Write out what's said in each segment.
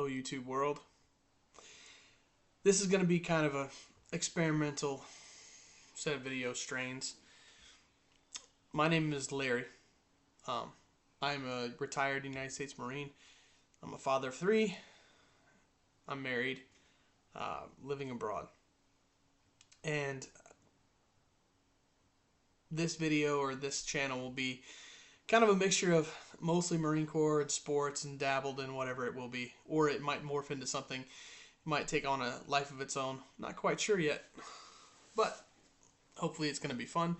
Hello, YouTube world. This is going to be kind of a experimental set of video strains. My name is Larry. Um, I'm a retired United States Marine. I'm a father of three. I'm married, living abroad. And this video or this channel will be kind of a mixture of mostly Marine Corps and sports and dabbled in whatever it will be. Or it might morph into something, might take on a life of its own. Not quite sure yet, but hopefully it's going to be fun.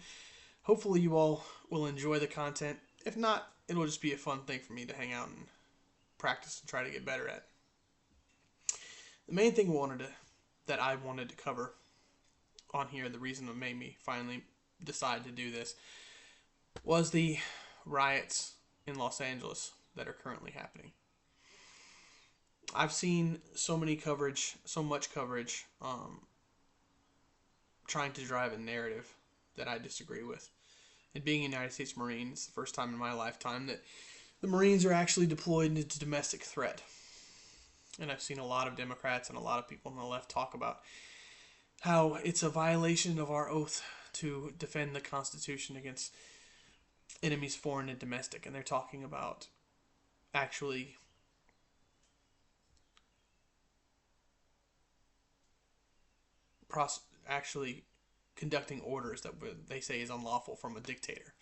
Hopefully you all will enjoy the content. If not, it'll just be a fun thing for me to hang out and practice and try to get better at. The main thing that I wanted to cover on here, the reason that made me finally decide to do this, was the riots in Los Angeles that are currently happening. I've seen so much coverage, trying to drive a narrative that I disagree with. And being a United States Marine, it's the first time in my lifetime that the Marines are actually deployed into domestic threat. And I've seen a lot of Democrats and a lot of people on the left talk about how it's a violation of our oath to defend the Constitution against enemies foreign and domestic. And they're talking about actually conducting orders that they say is unlawful from a dictator.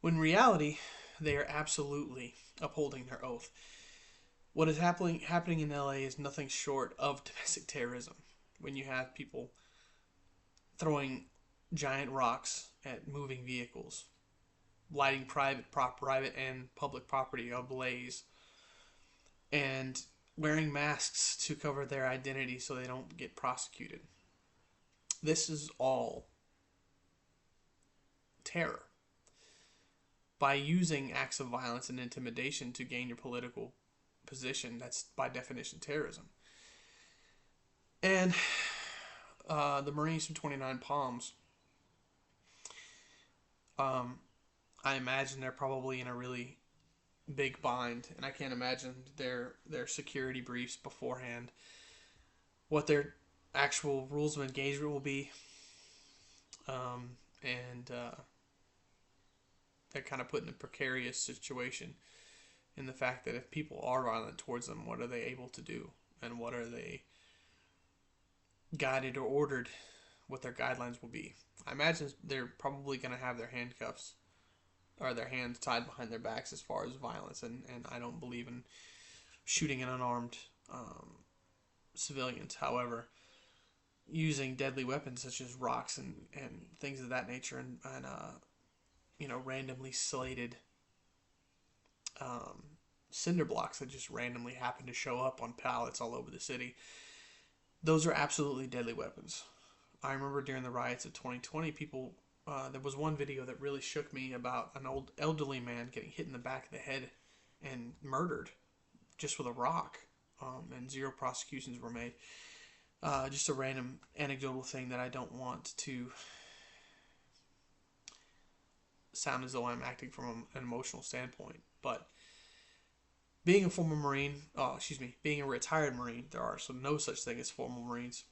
When in reality, they are absolutely upholding their oath. What is happening in LA is nothing short of domestic terrorism. When you have people throwing giant rocks at moving vehicles, lighting private and public property ablaze, and wearing masks to cover their identity so they don't get prosecuted. This is all terror. By using acts of violence and intimidation to gain your political position, that's by definition terrorism. And the Marines from 29 Palms, I imagine they're probably in a really big bind, and I can't imagine their security briefs beforehand, what their actual rules of engagement will be, and they're kind of put in a precarious situation in the fact that if people are violent towards them, what are they able to do, and what are they guided or ordered, what their guidelines will be. I imagine they're probably going to have their handcuffs or their hands tied behind their backs as far as violence, and I don't believe in shooting an unarmed civilians. However, using deadly weapons such as rocks and things of that nature, and randomly slated cinder blocks that just randomly happen to show up on pallets all over the city, those are absolutely deadly weapons. I remember during the riots of 2020, there was one video that really shook me about an old elderly man getting hit in the back of the head and murdered just with a rock, and zero prosecutions were made. Just a random anecdotal thing that I don't want to sound as though I'm acting from an emotional standpoint. But being a former Marine, being a retired Marine, there are no such thing as former Marines.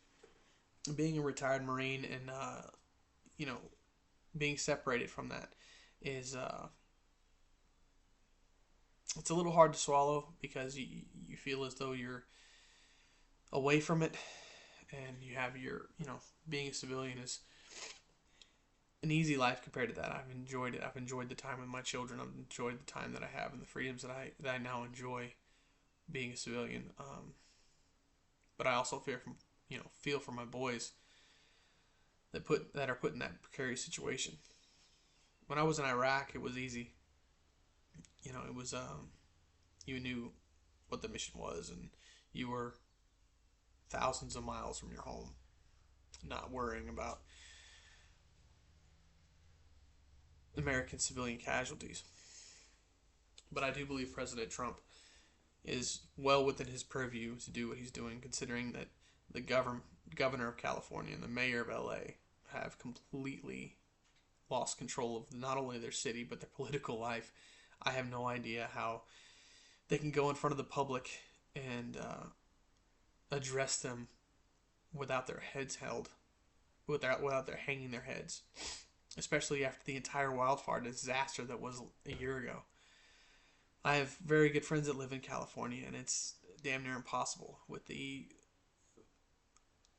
Being a retired Marine and, being separated from that is, it's a little hard to swallow because you feel as though you're away from it, and you have being a civilian is an easy life compared to that. I've enjoyed it. I've enjoyed the time with my children. I've enjoyed the time that I have and the freedoms that I now enjoy being a civilian. But I also feel for my boys that are put in that precarious situation. When I was in Iraq, it was easy. It was you knew what the mission was, and you were thousands of miles from your home, not worrying about American civilian casualties. But I do believe President Trump is well within his purview to do what he's doing, considering that the governor of California and the mayor of LA have completely lost control of not only their city but their political life. I have no idea how they can go in front of the public and address them without their heads held, without their hanging their heads, especially after the entire wildfire disaster that was a year ago. I have very good friends that live in California, and it's damn near impossible with the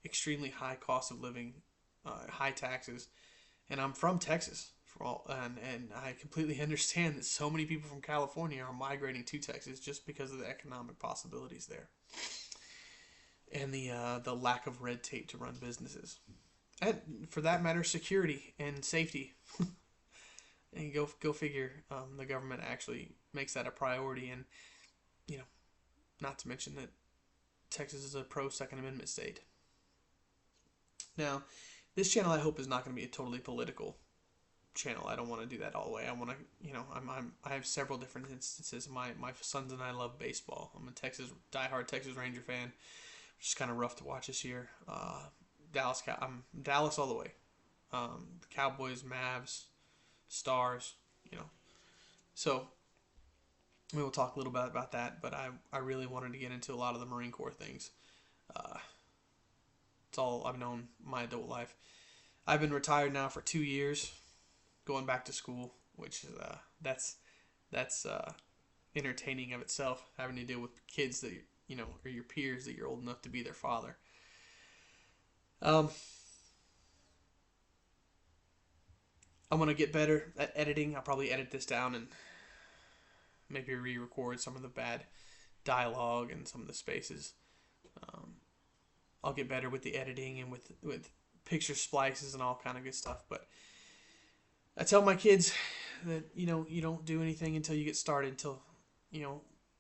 extremely high cost of living, high taxes. And I'm from Texas, and I completely understand that so many people from California are migrating to Texas just because of the economic possibilities there, and the lack of red tape to run businesses, and for that matter, security and safety. And go figure, the government actually makes that a priority, and you know, not to mention that Texas is a pro Second Amendment state. Now, this channel I hope is not going to be a totally political channel. I don't want to do that all the way. I want to, I have several different instances. My sons and I love baseball. I'm a diehard Texas Ranger fan. Just kind of rough to watch this year. I'm Dallas all the way. Cowboys, Mavs, Stars, So we will talk a little bit about that, but I really wanted to get into a lot of the Marine Corps things. It's all I've known my adult life. I've been retired now for 2 years, going back to school, which is that's entertaining of itself, having to deal with kids that or your peers that you're old enough to be their father. I'm gonna get better at editing. I'll probably edit this down and maybe re-record some of the bad dialogue and some of the spaces. I'll get better with the editing and with picture splices and all kind of good stuff. But I tell my kids that you don't do anything until you get started. Until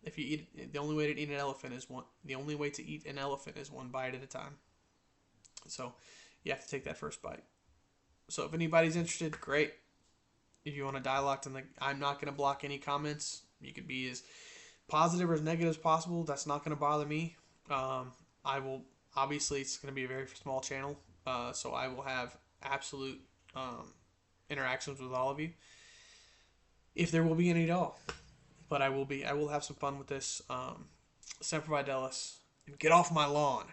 if you eat, the only way to eat an elephant is one bite at a time. So you have to take that first bite. So if anybody's interested, great. If you want to dialogue, I'm not going to block any comments. You could be as positive or as negative as possible. That's not going to bother me. I will. Obviously, it's going to be a very small channel, so I will have absolute interactions with all of you, if there will be any at all. But I will have some fun with this. Semper Fidelis, and get off my lawn.